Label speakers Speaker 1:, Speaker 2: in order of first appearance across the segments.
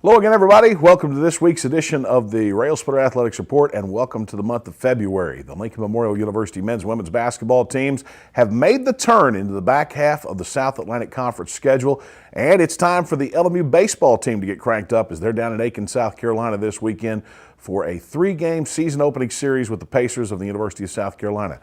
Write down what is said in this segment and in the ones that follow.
Speaker 1: Hello again, everybody. Welcome to this week's edition of the Railsplitter Athletics Report, and welcome to the month of February. The Lincoln Memorial University men's and women's basketball teams have made the turn into the back half of the South Atlantic Conference schedule, and it's time for the LMU baseball team to get cranked up as they're down in Aiken, South Carolina this weekend for a 3-game season opening series with the Pacers of the University of South Carolina.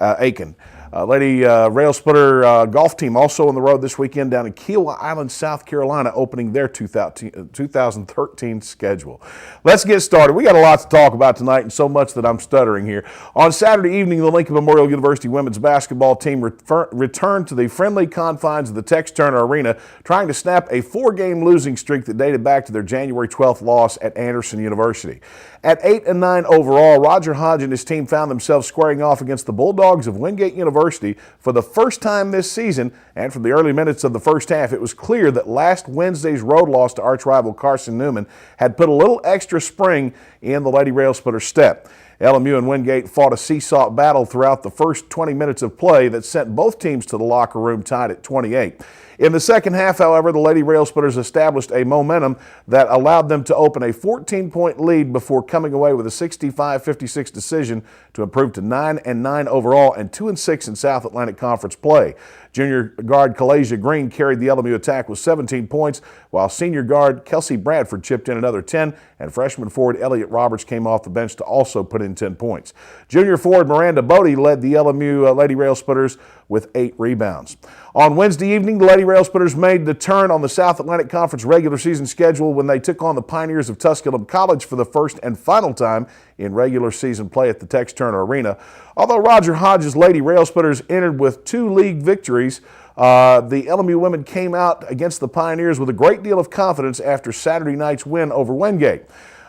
Speaker 1: Aiken. Lady Railsplitter golf team also on the road this weekend down in Kiowa Island, South Carolina, opening their 2013 schedule. Let's get started. We got a lot to talk about tonight and so much that I'm stuttering here. On Saturday evening, the Lincoln Memorial University women's basketball team returned to the friendly confines of the Tex Turner Arena, trying to snap a 4-game losing streak that dated back to their January 12th loss at Anderson University. At 8-9 overall, Roger Hodge and his team found themselves squaring off against the Bulldogs of Wingate University for the first time this season, and from the early minutes of the first half, it was clear that last Wednesday's road loss to arch rival Carson Newman had put a little extra spring in the Lady Railsplitter step. LMU and Wingate fought a seesaw battle throughout the first 20 minutes of play that sent both teams to the locker room tied at 28. In the second half, however, the Lady Railsplitters established a momentum that allowed them to open a 14-point lead before coming away with a 65-56 decision to improve to 9-9 overall and 2-6 in South Atlantic Conference play. Junior guard Kalasia Green carried the LMU attack with 17 points, while senior guard Kelsey Bradford chipped in another 10, and freshman forward Elliott Roberts came off the bench to also put in 10 points. Junior forward Miranda Bodie led the LMU Lady Railsplitters with 8 rebounds. On Wednesday evening, the Lady Railsplitters made the turn on the South Atlantic Conference regular season schedule when they took on the Pioneers of Tusculum College for the first and final time in regular season play at the Tex Turner Arena. Although Roger Hodge's Lady Railsplitters entered with 2 league victories, the LMU women came out against the Pioneers with a great deal of confidence after Saturday night's win over Wingate.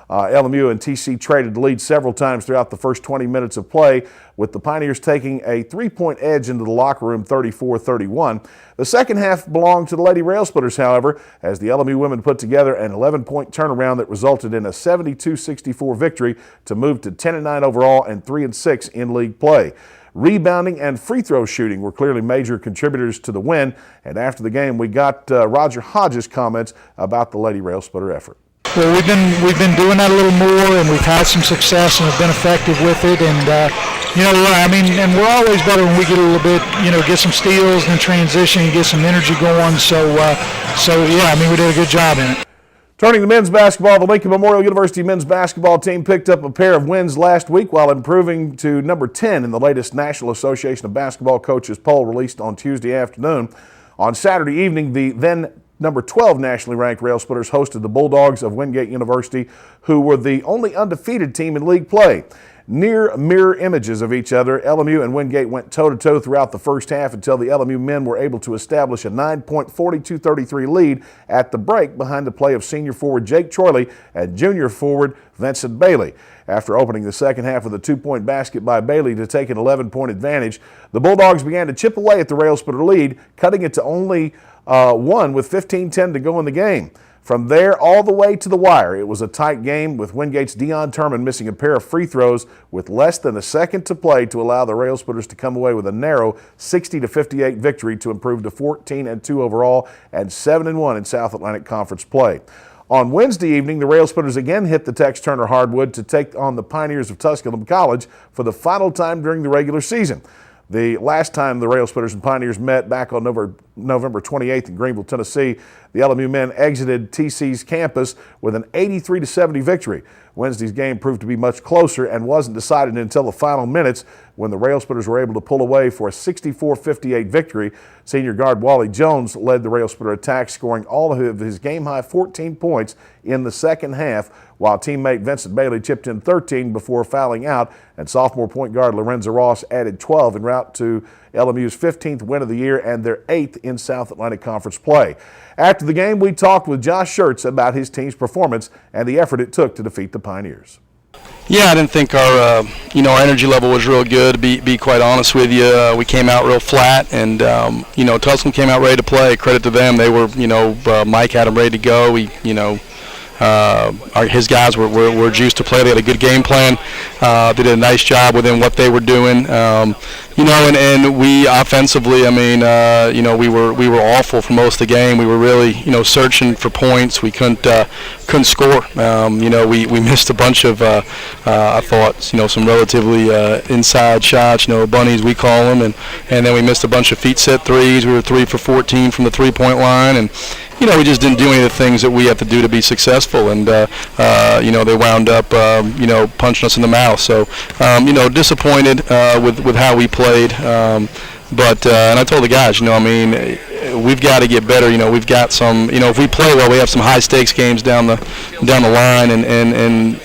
Speaker 1: LMU and TC traded the lead several times throughout the first 20 minutes of play, with the Pioneers taking a 3-point edge into the locker room 34-31. The second half belonged to the Lady Railsplitters, however, as the LMU women put together an 11-point turnaround that resulted in a 72-64 victory to move to 10-9 overall and 3-6 in league play. Rebounding and free throw shooting were clearly major contributors to the win, and after the game we got Roger Hodge's comments about the Lady Railsplitter effort.
Speaker 2: Well, we've been doing that a little more, and we've had some success and have been effective with it. And and we're always better when we get a little bit, get some steals and transition and get some energy going. So we did a good job in it.
Speaker 1: Turning to men's basketball, the Lincoln Memorial University men's basketball team picked up a pair of wins last week while improving to number 10 in the latest National Association of Basketball Coaches poll released on Tuesday afternoon. On Saturday evening, the then number 12 nationally ranked Railsplitters hosted the Bulldogs of Wingate University, who were the only undefeated team in league play. Near mirror images of each other, LMU and Wingate went toe-to-toe throughout the first half until the LMU men were able to establish a 9-point 42-33 lead at the break behind the play of senior forward Jake Troyley and junior forward Vincent Bailey. After opening the second half with a 2-point basket by Bailey to take an 11-point advantage, the Bulldogs began to chip away at the Railsplitter lead, cutting it to only 1 with 15-10 to go in the game. From there all the way to the wire, it was a tight game with Wingate's Dion Turman missing a pair of free throws with less than a second to play to allow the Railsplitters to come away with a narrow 60-58 victory to improve to 14-2 overall and 7-1 in South Atlantic Conference play. On Wednesday evening, the Railsplitters again hit the Tex Turner hardwood to take on the Pioneers of Tusculum College for the final time during the regular season. The last time the Railsplitters and Pioneers met back on November 28th in Greenville, Tennessee, the LMU men exited TC's campus with an 83-70 victory. Wednesday's game proved to be much closer and wasn't decided until the final minutes when the Railsplitters were able to pull away for a 64-58 victory. Senior guard Wally Jones led the Railsplitter attack, scoring all of his game-high 14 points in the second half, while teammate Vincent Bailey chipped in 13 before fouling out, and sophomore point guard Lorenzo Ross added 12 en route to LMU's 15th win of the year and their 8th in South Atlantic Conference play. After the game, we talked with Josh Schertz about his team's performance and the effort it took to defeat the Pioneers.
Speaker 3: Yeah, I didn't think our energy level was real good, to be quite honest with you. We came out real flat, and Tusculum came out ready to play. Credit to them. They were, Mike had them ready to go. We, his guys were juiced to play. They had a good game plan. They did a nice job within what they were doing. And we offensively, we were awful for most of the game. We were really, searching for points. We couldn't score. We missed a bunch of, I thought, some relatively inside shots, bunnies we call them, and then we missed a bunch of feet set threes. We were 3 for 14 from the 3-point line, and we just didn't do any of the things that we have to do to be successful, and they wound up punching us in the mouth. So disappointed with how we played, but and I told the guys, we've got to get better. We've got some, if we play well, we have some high stakes games down the line, and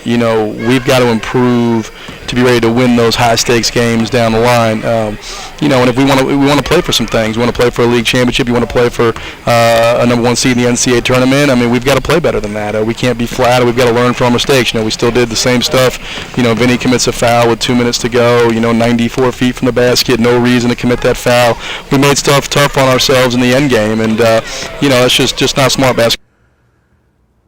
Speaker 3: we've got to improve to be ready to win those high stakes games down the line. And if we want to play for some things, we want to play for a league championship, you want to play for a number 1 seed in the NCAA tournament. We've got to play better than that. We can't be flat. We've got to learn from our mistakes. We still did the same stuff. Vinny commits a foul with 2 minutes to go. 94 feet from the basket, no reason to commit that foul. We made stuff tough on ourselves in the end game, and that's just not smart basketball.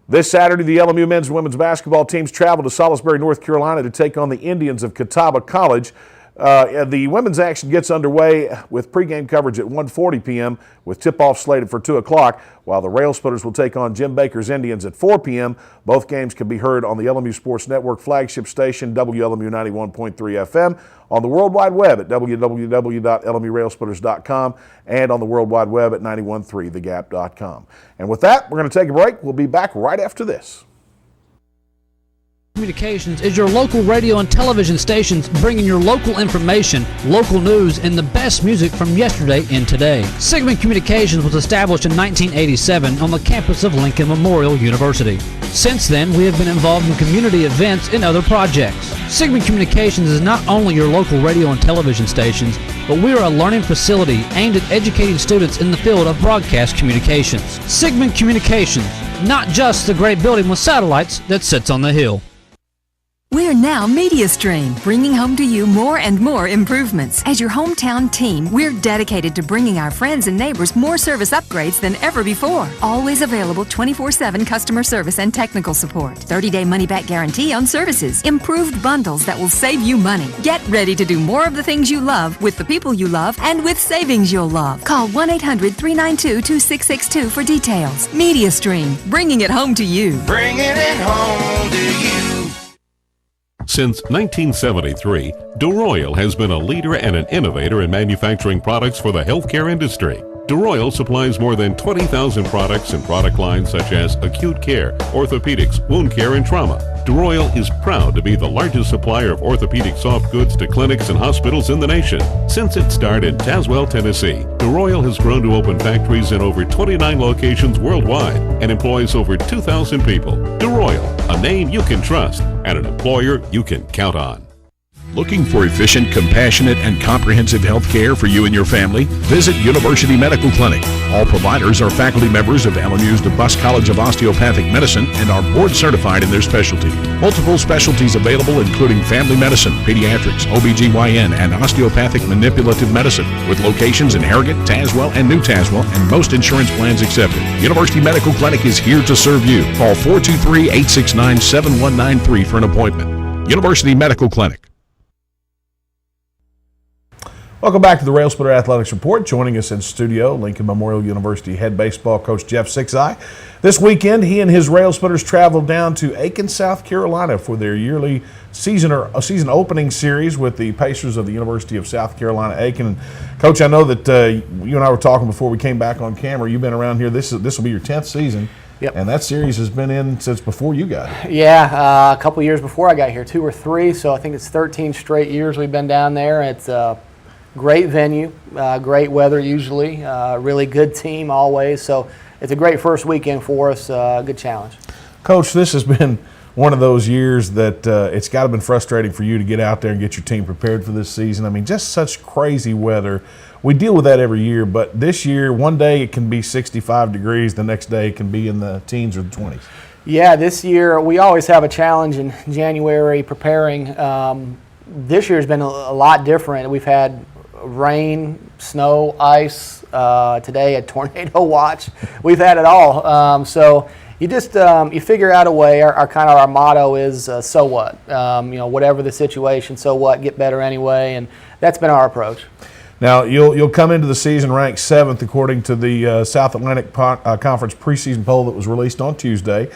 Speaker 1: This Saturday, the LMU men's and women's basketball teams travel to Salisbury, North Carolina to take on the Indians of Catawba College. The women's action gets underway with pregame coverage at 1:40 p.m. with tip-off slated for 2 o'clock, while the Railsplitters will take on Jim Baker's Indians at 4 p.m. Both games can be heard on the LMU Sports Network flagship station, WLMU 91.3 FM, on the World Wide Web at www.lmurailsplitters.com, and on the World Wide Web at 913thegap.com. And with that, we're going to take a break. We'll be back right after this.
Speaker 4: Communications is your local radio and television stations bringing your local information, local news, and the best music from yesterday and today. Sigmund Communications was established in 1987 on the campus of Lincoln Memorial University. Since then, we have been involved in community events and other projects. Sigmund Communications is not only your local radio and television stations, but we are a learning facility aimed at educating students in the field of broadcast communications. Sigmund Communications, not just the great building with satellites that sits on the hill.
Speaker 5: We're now MediaStream, bringing home to you more and more improvements. As your hometown team, we're dedicated to bringing our friends and neighbors more service upgrades than ever before. Always available 24/7 customer service and technical support. 30-day money-back guarantee on services. Improved bundles that will save you money. Get ready to do more of the things you love with the people you love and with savings you'll love. Call 1-800-392-2662 for details. MediaStream, bringing it home to you.
Speaker 6: Bringing it home to you.
Speaker 7: Since 1973, DeRoyal has been a leader and an innovator in manufacturing products for the healthcare industry. DeRoyal supplies more than 20,000 products and product lines such as acute care, orthopedics, wound care, and trauma. DeRoyal is proud to be the largest supplier of orthopedic soft goods to clinics and hospitals in the nation. Since its start in Tazewell, Tennessee, DeRoyal has grown to open factories in over 29 locations worldwide and employs over 2,000 people. DeRoyal, a name you can trust and an employer you can count on.
Speaker 8: Looking for efficient, compassionate, and comprehensive health care for you and your family? Visit University Medical Clinic. All providers are faculty members of LMU's DeBus College of Osteopathic Medicine and are board certified in their specialty. Multiple specialties available including family medicine, pediatrics, OBGYN, and osteopathic manipulative medicine, with locations in Harrogate, Tazewell, and New Tazewell, and most insurance plans accepted. University Medical Clinic is here to serve you. Call 423-869-7193 for an appointment. University Medical Clinic.
Speaker 1: Welcome back to the Railsplitter Athletics Report. Joining us in studio, Lincoln Memorial University head baseball coach Jeff Sixeye. This weekend, he and his Railsplitters traveled down to Aiken, South Carolina for their yearly season opening series with the Pacers of the University of South Carolina, Aiken. And Coach, I know that you and I were talking before we came back on camera. You've been around here. This will be your 10th season.
Speaker 9: Yep.
Speaker 1: And that series has been in since before you got here.
Speaker 9: Yeah, a couple years before I got here, 2 or 3. So I think it's 13 straight years we've been down there. It's great venue, great weather usually, really good team always. So it's a great first weekend for us, good challenge.
Speaker 1: Coach, this has been one of those years that it's got to have been frustrating for you to get out there and get your team prepared for this season. I mean, just such crazy weather. We deal with that every year, but this year, one day it can be 65 degrees, the next day it can be in the teens or the 20s.
Speaker 9: Yeah, this year we always have a challenge in January preparing. This year's been a lot different. We've had rain, snow, ice, today a tornado watch. We've had it all. So you just you figure out a way. Our motto is so what? Whatever the situation, so what? Get better anyway, and that's been our approach.
Speaker 1: Now, you'll come into the season ranked 7th according to the South Atlantic Conference preseason poll that was released on Tuesday.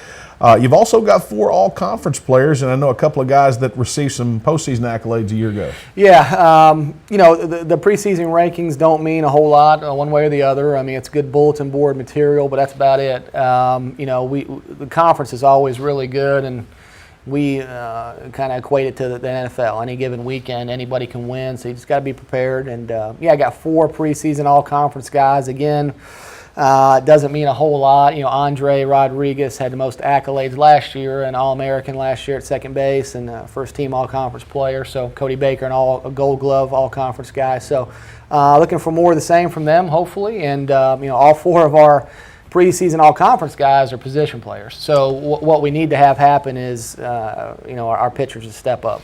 Speaker 1: You've also got 4 all-conference players, and I know a couple of guys that received some postseason accolades a year ago.
Speaker 9: Yeah, the preseason rankings don't mean a whole lot one way or the other. I mean, it's good bulletin board material, but that's about it. The conference is always really good, and we kind of equate it to the NFL. Any given weekend, anybody can win, so you just got to be prepared. And I got 4 preseason all-conference guys. Again, it doesn't mean a whole lot. Andre Rodriguez had the most accolades last year, an All-American last year at second base, and first-team All-Conference player. So Cody Baker, a Gold Glove All-Conference guy. So looking for more of the same from them, hopefully. And all 4 of our preseason all-conference guys are position players. So what we need to have happen is, our pitchers to step up.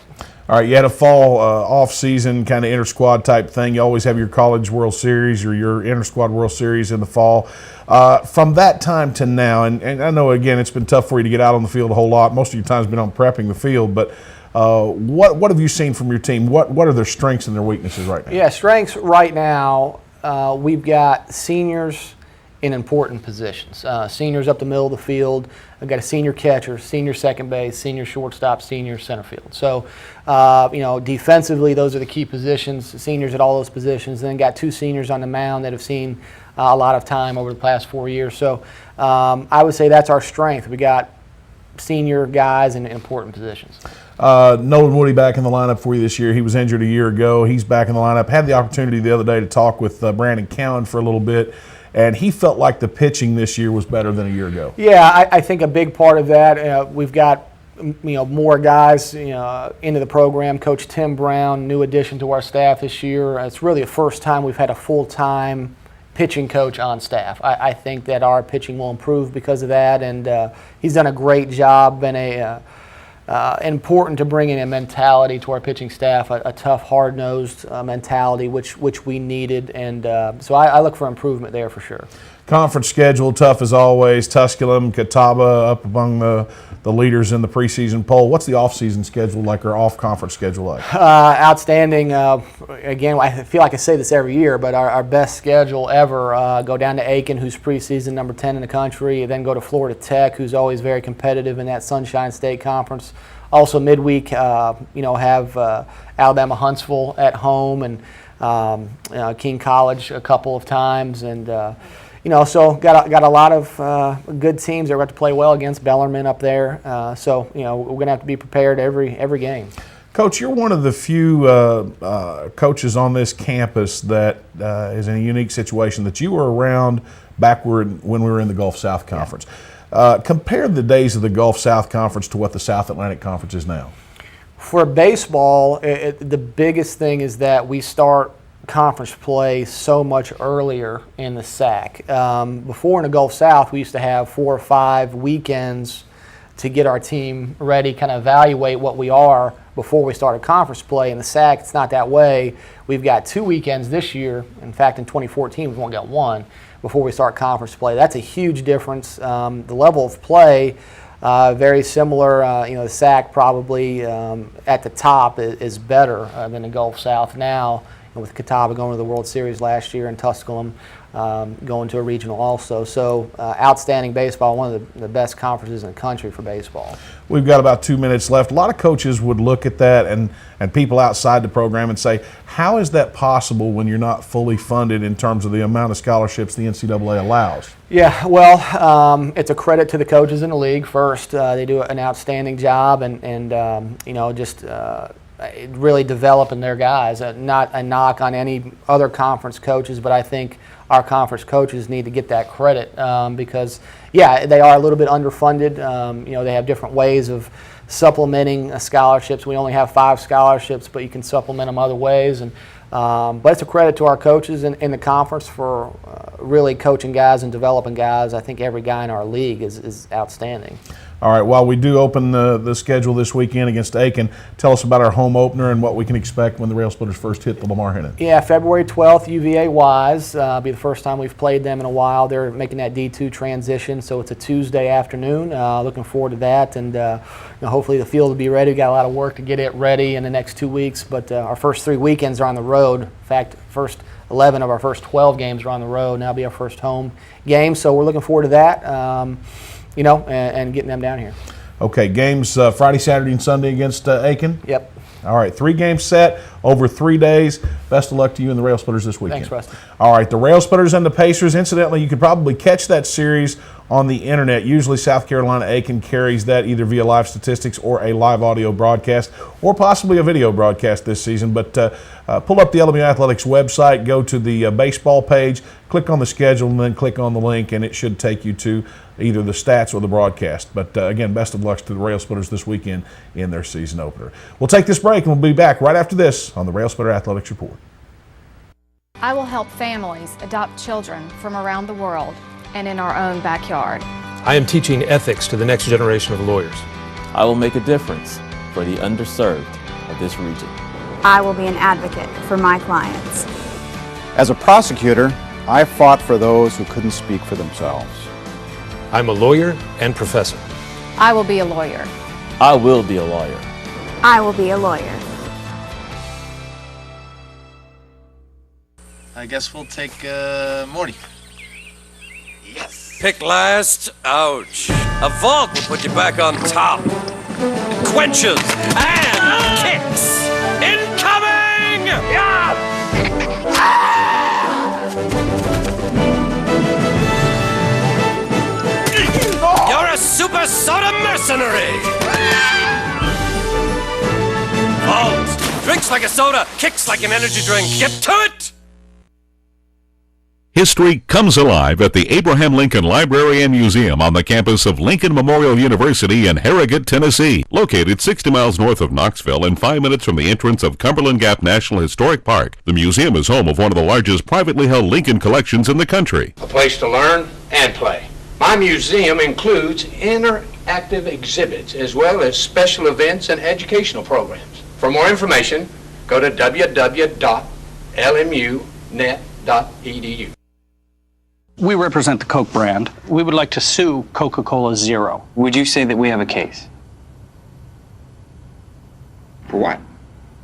Speaker 1: All right, you had a fall off-season kind of inter-squad type thing. You always have your College World Series or your inter-squad World Series in the fall. From that time to now, and I know, again, it's been tough for you to get out on the field a whole lot. Most of your time has been on prepping the field, but what have you seen from your team? What are their strengths and their weaknesses right now?
Speaker 9: Yeah, strengths right now, we've got seniors in important positions. Seniors up the middle of the field. I've got a senior catcher, senior second base, senior shortstop, senior center field. So, defensively, those are the key positions, seniors at all those positions. Then got 2 seniors on the mound that have seen a lot of time over the past 4 years. So, I would say that's our strength. We got senior guys in important positions.
Speaker 1: Nolan Woody back in the lineup for you this year. He was injured a year ago. He's back in the lineup. Had the opportunity the other day to talk with Brandon Cowan for a little bit, and he felt like the pitching this year was better than a year ago.
Speaker 9: Yeah, I think a big part of that, we've got more guys into the program. Coach Tim Brown, new addition to our staff this year. It's really the first time we've had a full-time pitching coach on staff. I think that our pitching will improve because of that, and he's done a great job. Been important to bring in a mentality to our pitching staff, a tough, hard-nosed mentality, which we needed, and so I look for improvement there for sure.
Speaker 1: Conference schedule, tough as always. Tusculum, Catawba up among the leaders in the preseason poll. What's the off-season schedule like, or off-conference schedule like?
Speaker 9: Outstanding. Again, I feel like I say this every year, but our best schedule ever. Go down to Aiken, who's preseason number 10 in the country, then go to Florida Tech, who's always very competitive in that Sunshine State Conference. Also midweek, have Alabama Huntsville at home, and King College a couple of times, and so got a lot of good teams that we're going to play well against. Bellarmine up there, so we're going to have to be prepared every game.
Speaker 1: Coach, you're one of the few coaches on this campus that is in a unique situation that you were around back when we were in the Gulf South Conference. Compare the days of the Gulf South Conference to what the South Atlantic Conference is now.
Speaker 9: For baseball, the biggest thing is that we start conference play so much earlier in the SAC. Before in the Gulf South, we used to have 4 or 5 weekends to get our team ready, kind of evaluate what we are before we started conference play. In the SAC, it's not that way. We've got 2 weekends this year. In fact, in 2014, we've only got 1 before we start conference play. That's a huge difference. The level of play, very similar. The SAC probably at the top is better than the Gulf South now, with Catawba going to the World Series last year and Tusculum going to a regional also. So outstanding baseball, one of the best conferences in the country for baseball.
Speaker 1: We've got about 2 minutes left. A lot of coaches would look at that and people outside the program and say, how is that possible when you're not fully funded in terms of the amount of scholarships the NCAA allows?
Speaker 9: Yeah, well, it's a credit to the coaches in the league first. They do an outstanding job and just really developing their guys. Not a knock on any other conference coaches, but I think our conference coaches need to get that credit because, yeah, they are a little bit underfunded. They have different ways of supplementing scholarships. We only have 5 scholarships, but you can supplement them other ways. But it's a credit to our coaches in the conference for really coaching guys and developing guys. I think every guy in our league is outstanding.
Speaker 1: All right, while we do open the schedule this weekend against Aiken, tell us about our home opener and what we can expect when the Railsplitters first hit the Lamar Hennon.
Speaker 9: Yeah, February 12th, UVA Wise. Be the first time we've played them in a while. They're making that D2 transition, so it's a Tuesday afternoon. Looking forward to that, and hopefully the field will be ready. We've got a lot of work to get it ready in the next 2 weeks, but our first 3 weekends are on the road. In fact, first 11 of our first 12 games are on the road. Now will be our first home game, so we're looking forward to that. And getting them down here.
Speaker 1: Okay, games Friday, Saturday, and Sunday against Aiken?
Speaker 9: Yep.
Speaker 1: All right, 3 games set over 3 days. Best of luck to you and the Railsplitters this weekend.
Speaker 9: Thanks, Rusty.
Speaker 1: All right, the Railsplitters and the Pacers. Incidentally, you could probably catch that series on the internet. Usually South Carolina Aiken carries that either via live statistics or a live audio broadcast or possibly a video broadcast this season. But pull up the LMU Athletics website, go to the baseball page, click on the schedule, and then click on the link, and it should take you to either the stats or the broadcast. But again, best of luck to the Railsplitters this weekend in their season opener. We'll take this break, and we'll be back right after this on the Railsplitter Athletics Report.
Speaker 10: I will help families adopt children from around the world and in our own backyard.
Speaker 11: I am teaching ethics to the next generation of lawyers.
Speaker 12: I will make a difference for the underserved of this region.
Speaker 13: I will be an advocate for my clients.
Speaker 14: As a prosecutor, I fought for those who couldn't speak for themselves.
Speaker 11: I'm a lawyer and professor.
Speaker 10: I will be a lawyer.
Speaker 12: I will be a lawyer.
Speaker 13: I will be a lawyer.
Speaker 15: I guess we'll take Morty.
Speaker 16: Yes. Pick last. Ouch. A vault will put you back on top. It quenches and kicks. Incoming! Yeah! You're a super soda mercenary! Vault! Drinks like a soda, kicks like an energy drink. Get to it!
Speaker 7: History comes alive at the Abraham Lincoln Library and Museum on the campus of Lincoln Memorial University in Harrogate, Tennessee. Located 60 miles north of Knoxville and 5 minutes from the entrance of Cumberland Gap National Historic Park, the museum is home of one of the largest privately held Lincoln collections in the country.
Speaker 17: A place to learn and play. My museum includes interactive exhibits as well as special events and educational programs. For more information, go to www.lmunet.edu.
Speaker 18: We represent the Coke brand. We would like to sue Coca-Cola Zero.
Speaker 19: Would you say that we have a case?
Speaker 17: For what?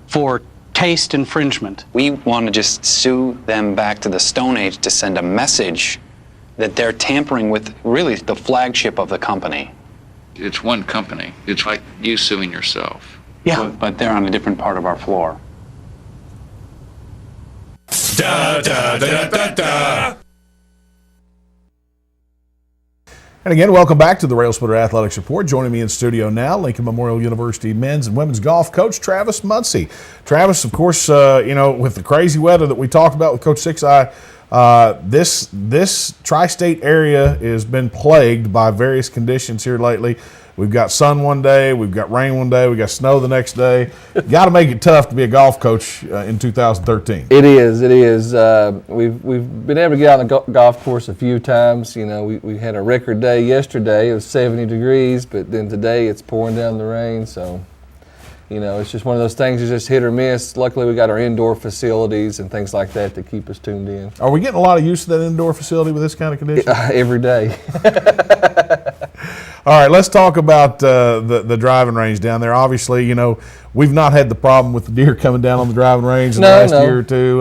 Speaker 18: For taste infringement.
Speaker 19: We want to just sue them back to the Stone Age to send a message that they're tampering with really the flagship of the company.
Speaker 20: It's one company. It's like you suing yourself.
Speaker 18: Yeah.
Speaker 19: But they're on a different part of our floor.
Speaker 7: Da, da, da, da, da.
Speaker 1: And again, welcome back to the Railsplitter Athletics Report. Joining me in studio now, Lincoln Memorial University men's and women's golf coach Travis Muncy. Travis, of course, with the crazy weather that we talked about with Coach Six Eye, this tri-state area has been plagued by various conditions here lately. We've got sun one day, we've got rain one day, we've got snow the next day. Got to make it tough to be a golf coach in 2013.
Speaker 21: It is. We've been able to get out on the golf course a few times. We had a record day yesterday. It was 70 degrees, but then today it's pouring down the rain. So, it's just one of those things. It's just hit or miss. Luckily, we got our indoor facilities and things like that to keep us tuned in.
Speaker 1: Are we getting a lot of use of that indoor facility with this kind of condition?
Speaker 21: Every day.
Speaker 1: All right, let's talk about the driving range down there. Obviously, we've not had the problem with the deer coming down on the driving range in the last year or two.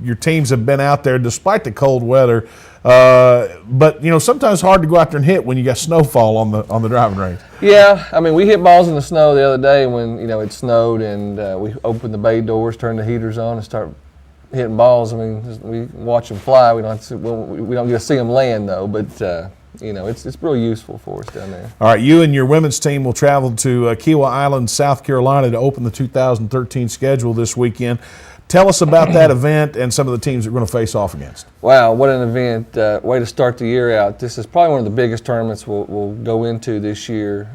Speaker 1: Your teams have been out there despite the cold weather, but sometimes hard to go out there and hit when you got snowfall on the driving range.
Speaker 21: Yeah, we hit balls in the snow the other day when it snowed, and we opened the bay doors, turned the heaters on, and start hitting balls. We watch them fly. We don't get to see them land though, but. It's really useful for us down there.
Speaker 1: All right, you and your women's team will travel to Kiowa Island, South Carolina to open the 2013 schedule this weekend. Tell us about that event and some of the teams that we're going to face off against.
Speaker 21: Wow, what an event. Way to start the year out. This is probably one of the biggest tournaments we'll go into this year,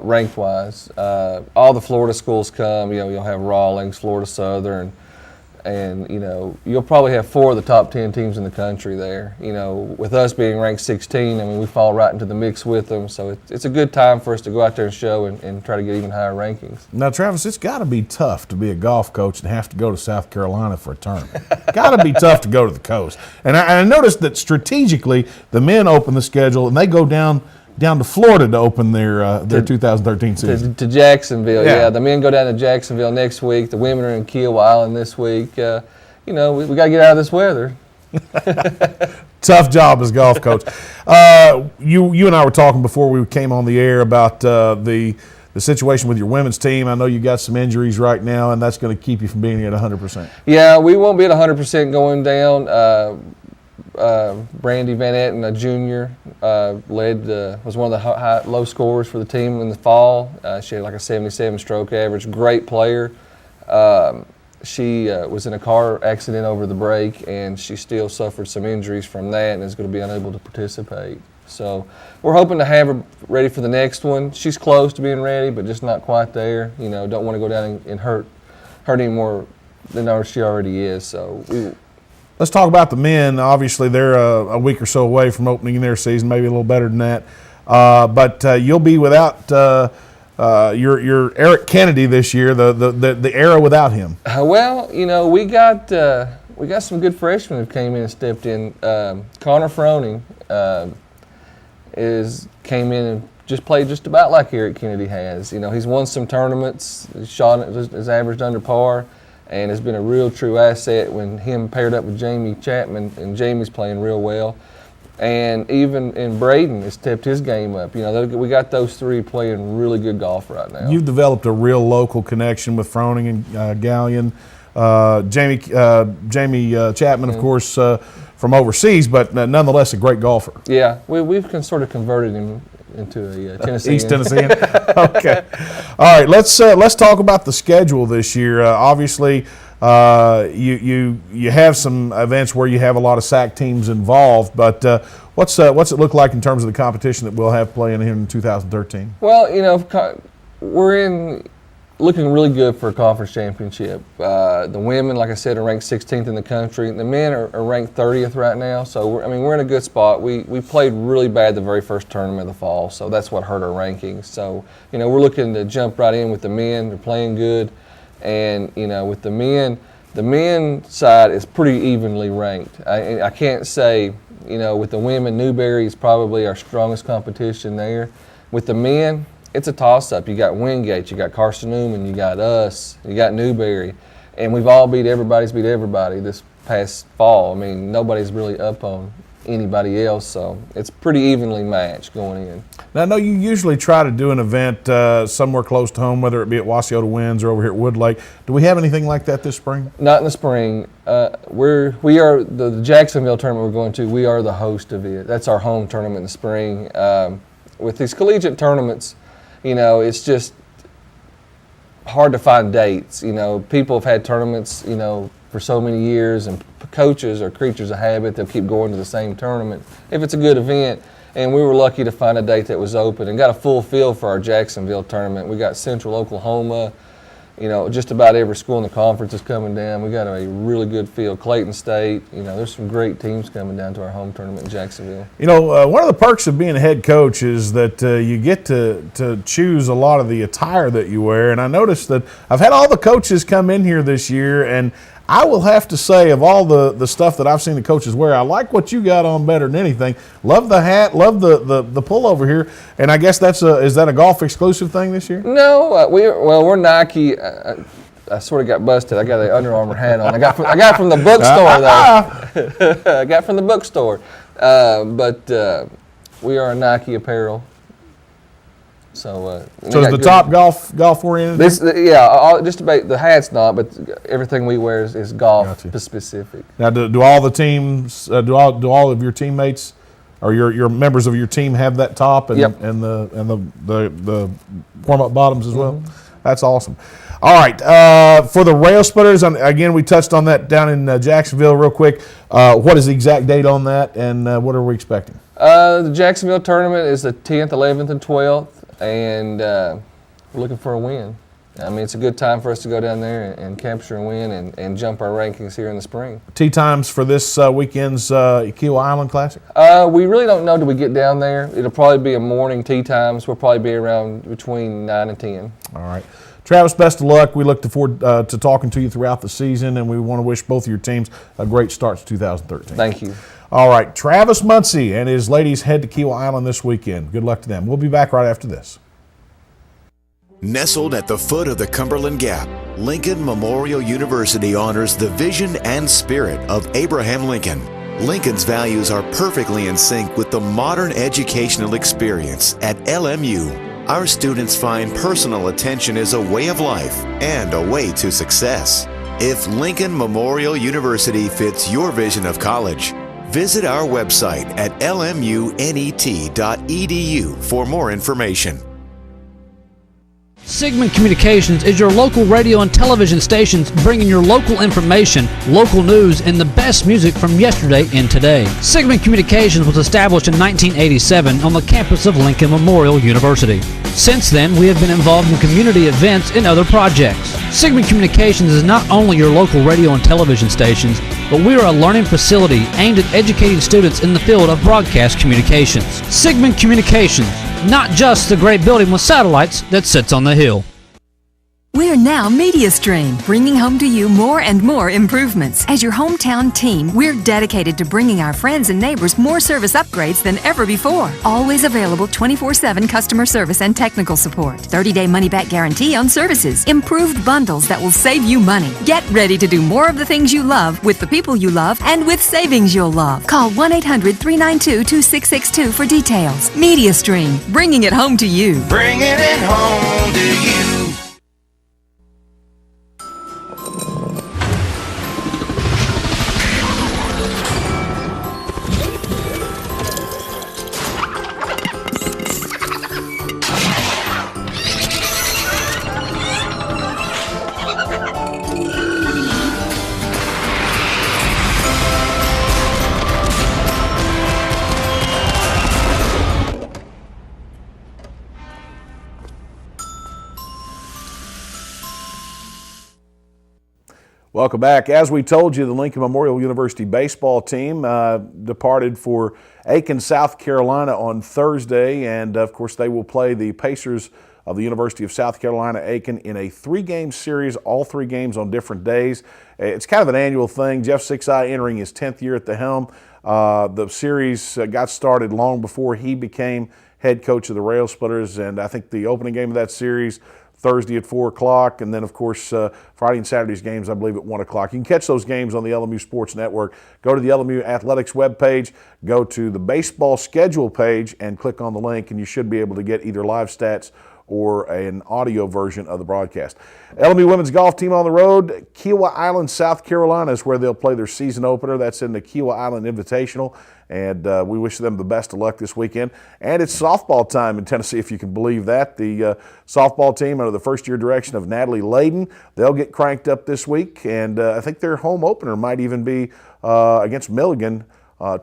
Speaker 21: ranked-wise. All the Florida schools come. You'll have Rawlings, Florida Southern, And, you'll probably have 4 of the top 10 teams in the country there. With us being ranked 16, I mean, we fall right into the mix with them. So it's a good time for us to go out there and show and try to get even higher rankings.
Speaker 1: Now, Travis, it's got to be tough to be a golf coach and have to go to South Carolina for a tournament. Got to be tough to go to the coast. And I noticed that strategically the men open the schedule and they go down to Florida to open their 2013 season.
Speaker 21: To Jacksonville, yeah. The men go down to Jacksonville next week. The women are in Kiawah Island this week. We got to get out of this weather.
Speaker 1: Tough job as golf coach. You and I were talking before we came on the air about the situation with your women's team. I know you got some injuries right now, and that's going to keep you from being at 100%.
Speaker 21: Yeah, we won't be at 100% going down. Brandy Van Etten, a junior, was one of the low scorers for the team in the fall. She had like a 77 stroke average. Great player. She was in a car accident over the break, and she still suffered some injuries from that and is going to be unable to participate. So we're hoping to have her ready for the next one. She's close to being ready, but just not quite there. Don't want to go down and hurt any more than she already is. So
Speaker 1: let's talk about the men. Obviously, they're a week or so away from opening their season, maybe a little better than that. But you'll be without your Eric Kennedy this year, the era without him.
Speaker 21: Well, we got some good freshmen who came in and stepped in. Connor Froning came in and just played just about like Eric Kennedy has. He's won some tournaments, shot has averaged under par, and has been a real true asset when him paired up with Jamie Chapman, and Jamie's playing real well. And even Braden has stepped his game up. We got those 3 playing really good golf right now.
Speaker 1: You've developed a real local connection with Froning and Gallion. Jamie Chapman, of course, from overseas, but nonetheless a great golfer.
Speaker 21: Yeah, we've sort of converted him into a Tennessean.
Speaker 1: East Tennessean. Okay. All right. Let's talk about the schedule this year. Obviously, you have some events where you have a lot of SAC teams involved, but what's it look like in terms of the competition that we'll have playing here in 2013?
Speaker 21: Well, we're looking really good for a conference championship. The women, like I said, are ranked 16th in the country. The men are ranked 30th right now. So we're in a good spot. We played really bad the very first tournament of the fall, so that's what hurt our rankings. So we're looking to jump right in with the men. They're playing good, and with the men side is pretty evenly ranked. I can't say with the women, Newberry is probably our strongest competition there. With the men, it's a toss-up. You got Wingate, you got Carson Newman, you got us, you got Newberry, and we've all beat everybody this past fall. I mean, nobody's really up on anybody else, so it's pretty evenly matched going in.
Speaker 1: Now, I know you usually try to do an event somewhere close to home, whether it be at Wasiota Winds or over here at Woodlake. Do we have anything like that this spring?
Speaker 21: Not in the spring. We are the Jacksonville tournament we're going to. We are the host of it. That's our home tournament in the spring. With these collegiate tournaments, it's just hard to find dates. People have had tournaments, for so many years, and coaches are creatures of habit. They'll keep going to the same tournament if it's a good event. And we were lucky to find a date that was open and got a full field for our Jacksonville tournament. We got Central Oklahoma. Just about every school in the conference is coming down. We got a really good field. Clayton State. There's some great teams coming down to our home tournament in Jacksonville.
Speaker 1: One of the perks of being a head coach is that you get to choose a lot of the attire that you wear. And I noticed that I've had all the coaches come in here this year, and I will have to say, of all the stuff that I've seen the coaches wear, I like what you got on better than anything. Love the hat, love the pullover here, and I guess is that a golf exclusive thing this year?
Speaker 21: No, we're Nike. I sort of got busted. I got an Under Armour hat on. I got from the bookstore though. I got from the bookstore, but we are a Nike apparel. So
Speaker 1: is the top golf oriented?
Speaker 21: Just about the hat's not, but everything we wear is golf specific.
Speaker 1: Now, do all the teams, do all of your teammates, or your members of your team have that top and the warm up bottoms as well? Mm-hmm. That's awesome. All right, for the Railsplitters, again, we touched on that down in Jacksonville real quick. What is the exact date on that, and what are we expecting?
Speaker 21: The Jacksonville tournament is the 10th, 11th, and 12th. And we're looking for a win. I mean, it's a good time for us to go down there and capture and win and jump our rankings here in the spring.
Speaker 1: Tee times for this weekend's Kiowa Island Classic?
Speaker 21: We really don't know till we get down there. It'll probably be a morning tee times. We'll probably be around between 9 and 10.
Speaker 1: All right. Travis, best of luck. We look forward to talking to you throughout the season, and we want to wish both of your teams a great start to 2013.
Speaker 21: Thank you.
Speaker 1: All right. Travis Muncie and his ladies head to Kiowa Island this weekend. Good luck to them. We'll be back right after this.
Speaker 2: Nestled at the foot of the Cumberland Gap, Lincoln Memorial University honors the vision and spirit of Abraham Lincoln. Lincoln's values are perfectly in sync with the modern educational experience at LMU. Our students find personal attention is a way of life and a way to success. If Lincoln Memorial University fits your vision of college, visit our website at lmunet.edu for more information.
Speaker 4: Sigmund Communications is your local radio and television stations bringing your local information, local news, and the best music from yesterday and today. Sigmund Communications was established in 1987 on the campus of Lincoln Memorial University. Since then, we have been involved in community events and other projects. Sigmund Communications is not only your local radio and television stations, but we are a learning facility aimed at educating students in the field of broadcast communications. Sigmund Communications, not just the great building with satellites that sits on the hill.
Speaker 5: We're now MediaStream, bringing home to you more and more improvements. As your hometown team, we're dedicated to bringing our friends and neighbors more service upgrades than ever before. Always available 24/7 customer service and technical support. 30-day money-back guarantee on services. Improved bundles that will save you money. Get ready to do more of the things you love with the people you love and with savings you'll love. Call 1-800-392-2662 for details. MediaStream, bringing it home to you.
Speaker 6: Bringing it home to you.
Speaker 1: Welcome back. As we told you, the Lincoln Memorial University baseball team departed for Aiken, South Carolina on Thursday, and of course they will play the Pacers of the University of South Carolina, Aiken, in a 3-game series, all 3 games on different days. It's kind of an annual thing. Jeff Six-Eye entering his 10th year at the helm. The series got started long before he became head coach of the Railsplitters, and I think the opening game of that series Thursday at 4 o'clock, and then, of course, Friday and Saturday's games, I believe, at 1 o'clock. You can catch those games on the LMU Sports Network. Go to the LMU Athletics webpage, go to the baseball schedule page, and click on the link, and you should be able to get either live stats or an audio version of the broadcast. LMU women's golf team on the road. Kiowa Island, South Carolina is where they'll play their season opener. That's in the Kiowa Island Invitational, and we wish them the best of luck this weekend. And it's softball time in Tennessee, if you can believe that. The softball team under the first-year direction of Natalie Layden, they'll get cranked up this week, and I think their home opener might even be against Milligan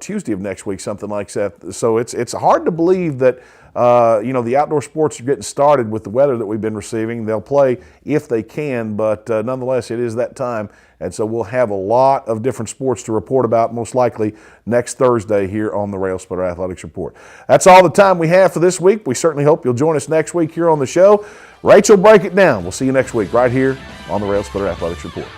Speaker 1: Tuesday of next week, something like that. So it's hard to believe that the outdoor sports are getting started with the weather that we've been receiving. They'll play if they can, but nonetheless, it is that time. And so we'll have a lot of different sports to report about, most likely next Thursday here on the Railsplitter Athletics Report. That's all the time we have for this week. We certainly hope you'll join us next week here on the show. Rachel, break it down. We'll see you next week right here on the Railsplitter Athletics Report.